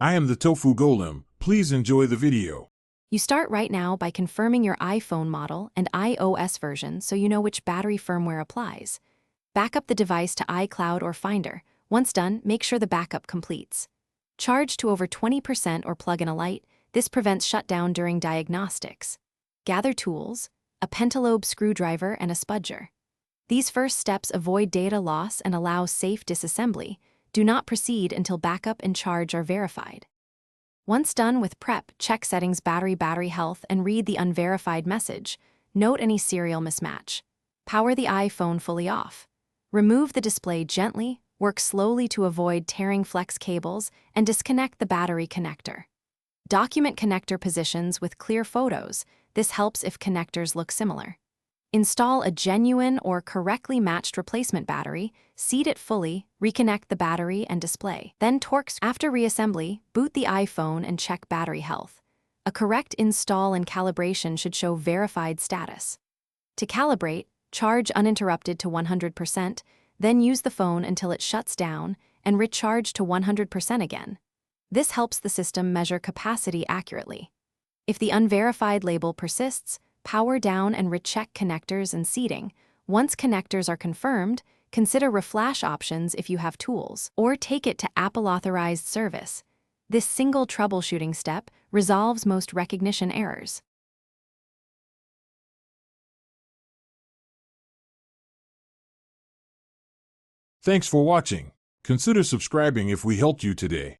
I am the Tofu Golem. Please enjoy the video. You start right now by confirming your iPhone model and iOS version so you know which battery firmware applies. Back up the device to iCloud or Finder. Once done, make sure the backup completes. Charge to over 20% or plug in a light. This prevents shutdown during diagnostics. Gather tools, a pentalobe screwdriver and a spudger. These first steps avoid data loss and allow safe disassembly. Do not proceed until backup and charge are verified. Once done with prep, check settings battery health and read the unverified message. Note any serial mismatch. Power the iPhone fully off. Remove the display gently, work slowly to avoid tearing flex cables, and disconnect the battery connector. Document connector positions with clear photos. This helps if connectors look similar. Install a genuine or correctly matched replacement battery, seat it fully, reconnect the battery and display. Then torque. After reassembly, boot the iPhone and check battery health. A correct install and calibration should show verified status. To calibrate, charge uninterrupted to 100%, then use the phone until it shuts down and recharge to 100% again. This helps the system measure capacity accurately. If the unverified label persists, power down and recheck connectors and seating. Once connectors are confirmed, consider reflash options if you have tools, or take it to Apple-authorized service. This single troubleshooting step resolves most recognition errors. Thanks for watching. Consider subscribing if we helped you today.